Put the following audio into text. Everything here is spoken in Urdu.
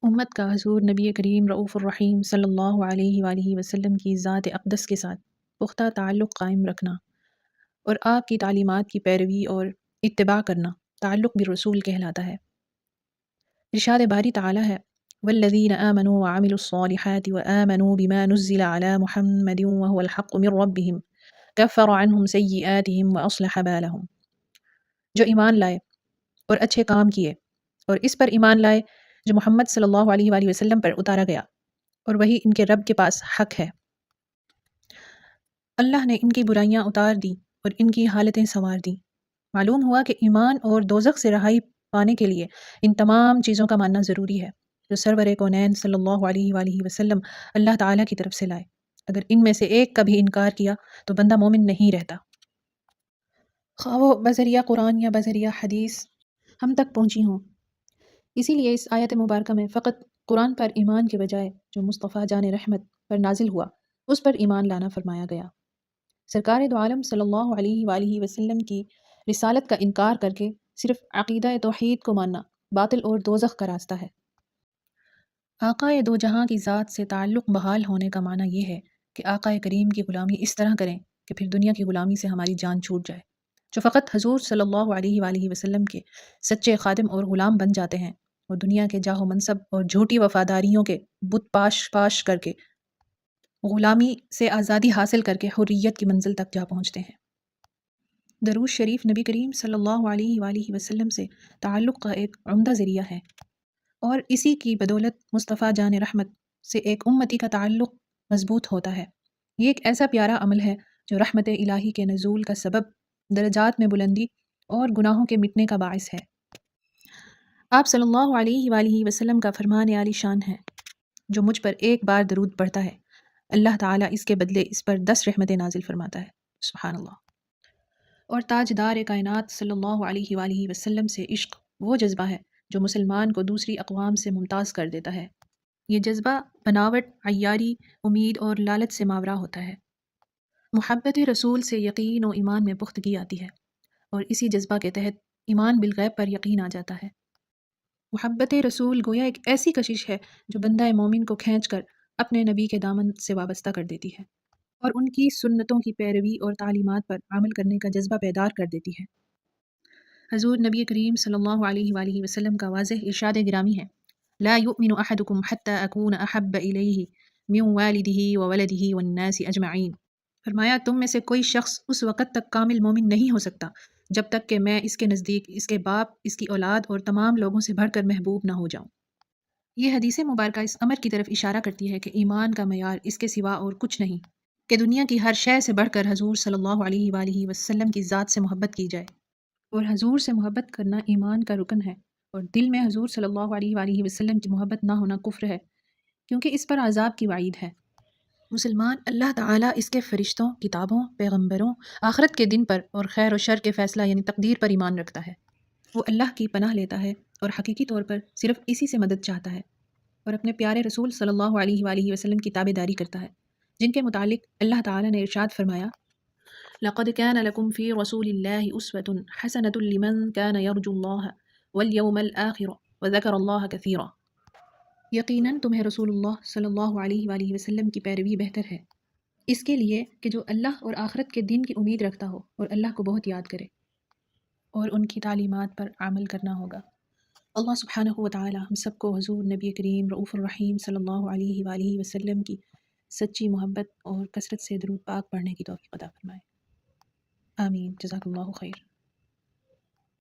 امت کا حضور نبی کریم رؤوف الرحیم صلی اللہ علیہ وآلہ وسلم کی ذات اقدس کے ساتھ پختہ تعلق قائم رکھنا اور آپ کی تعلیمات کی پیروی اور اتباع کرنا تعلق بالرسول کہلاتا ہے۔ ارشاد باری تعالی ہے والذین آمنوا وعملوا الصالحات وآمنوا بما نزل على محمد وهو الحق من ربهم كفر عنهم سیئاتهم واصلح بالهم، جو ایمان لائے اور اچھے کام کیے اور اس پر ایمان لائے جو محمد صلی اللہ علیہ وآلہ وسلم پر اتارا گیا اور وہی ان کے رب کے پاس حق ہے۔ اللہ نے ان کی برائیاں اتار دی اور ان کی حالتیں سنوار دی۔ معلوم ہوا کہ ایمان اور دوزخ سے رہائی پانے کے لیے ان تمام چیزوں کا ماننا ضروری ہے جو سرور کونین صلی اللہ علیہ وآلہ وسلم اللہ تعالیٰ کی طرف سے لائے۔ اگر ان میں سے ایک کا بھی انکار کیا تو بندہ مومن نہیں رہتا، خواہ وہ بذریعہ قرآن یا بذریعہ حدیث ہم تک پہنچی ہوں۔ اسی لیے اس آیت مبارکہ میں فقط قرآن پر ایمان کے بجائے جو مصطفیٰ جان رحمت پر نازل ہوا اس پر ایمان لانا فرمایا گیا۔ سرکار دو عالم صلی اللہ علیہ وآلہ وسلم کی رسالت کا انکار کر کے صرف عقیدہ توحید کو ماننا باطل اور دوزخ کا راستہ ہے۔ آقا دو جہاں کی ذات سے تعلق بحال ہونے کا معنی یہ ہے کہ آقا کریم کی غلامی اس طرح کریں کہ پھر دنیا کی غلامی سے ہماری جان چھوٹ جائے۔ جو فقط حضور صلی اللہ علیہ وآلہ وسلم کے سچے خادم اور غلام بن جاتے ہیں اور دنیا کے جاہ و منصب اور جھوٹی وفاداریوں کے بت پاش کر کے غلامی سے آزادی حاصل کر کے حریت کی منزل تک جا پہنچتے ہیں۔ درود شریف نبی کریم صلی اللہ علیہ وآلہ وسلم سے تعلق کا ایک عمدہ ذریعہ ہے اور اسی کی بدولت مصطفیٰ جان رحمت سے ایک امتی کا تعلق مضبوط ہوتا ہے۔ یہ ایک ایسا پیارا عمل ہے جو رحمت الہی کے نزول کا سبب، درجات میں بلندی اور گناہوں کے مٹنے کا باعث ہے۔ آپ صلی اللہ علیہ وآلہ وسلم کا فرمان عالی شان ہے جو مجھ پر ایک بار درود پڑھتا ہے اللہ تعالیٰ اس کے بدلے اس پر 10 رحمتیں نازل فرماتا ہے، سبحان اللہ۔ اور تاجدار کائنات صلی اللہ علیہ وآلہ وسلم سے عشق وہ جذبہ ہے جو مسلمان کو دوسری اقوام سے ممتاز کر دیتا ہے۔ یہ جذبہ بناوٹ، عیاری، امید اور لالچ سے ماورا ہوتا ہے۔ محبت رسول سے یقین و ایمان میں پختگی آتی ہے اور اسی جذبہ کے تحت ایمان بالغیب پر یقین آ جاتا ہے۔ محبت رسول گویا ایک ایسی کشش ہے جو بندہ مومن کو کھینچ کر اپنے نبی کے دامن سے وابستہ کر دیتی ہے اور ان کی سنتوں کی پیروی اور تعلیمات پر عمل کرنے کا جذبہ بیدار کر دیتی ہے۔ حضور نبی کریم صلی اللہ علیہ وآلہ وسلم کا واضح ارشاد گرامی ہے لا يؤمن احدكم حتى اكون احب الیہ من والدہ وولدہ والناس اجمعین۔ فرمایا تم میں سے کوئی شخص اس وقت تک کامل مومن نہیں ہو سکتا جب تک کہ میں اس کے نزدیک اس کے باپ، اس کی اولاد اور تمام لوگوں سے بڑھ کر محبوب نہ ہو جاؤں۔ یہ حدیث مبارکہ اس امر کی طرف اشارہ کرتی ہے کہ ایمان کا معیار اس کے سوا اور کچھ نہیں کہ دنیا کی ہر شے سے بڑھ کر حضور صلی اللہ علیہ وآلہ وسلم کی ذات سے محبت کی جائے، اور حضور سے محبت کرنا ایمان کا رکن ہے، اور دل میں حضور صلی اللہ علیہ وآلہ وسلم کی محبت نہ ہونا کفر ہے کیونکہ اس پر عذاب کی وعید ہے۔ مسلمان اللہ تعالیٰ اس کے فرشتوں، کتابوں، پیغمبروں، آخرت کے دن پر اور خیر و شر کے فیصلہ یعنی تقدیر پر ایمان رکھتا ہے۔ وہ اللہ کی پناہ لیتا ہے اور حقیقی طور پر صرف اسی سے مدد چاہتا ہے اور اپنے پیارے رسول صلی اللہ علیہ وآلہ وسلم کی تابع داری کرتا ہے جن کے متعلق اللہ تعالیٰ نے ارشاد فرمایا لقد كان لكم في رسول الله أسوة حسنة لمن كان يرجو الله واليوم الآخر وذكر الله كثيرا۔ یقیناً تمہیں رسول اللہ صلی اللہ علیہ وآلہ وسلم کی پیروی بہتر ہے اس کے لیے کہ جو اللہ اور آخرت کے دن کی امید رکھتا ہو اور اللہ کو بہت یاد کرے، اور ان کی تعلیمات پر عمل کرنا ہوگا۔ اللہ سبحانہ و تعالی ہم سب کو حضور نبی کریم رؤوف الرحیم صلی اللہ علیہ وآلہ وسلم کی سچی محبت اور کثرت سے درود پاک پڑھنے کی توفیق عطا فرمائے، آمین۔ جزاک اللہ خیر۔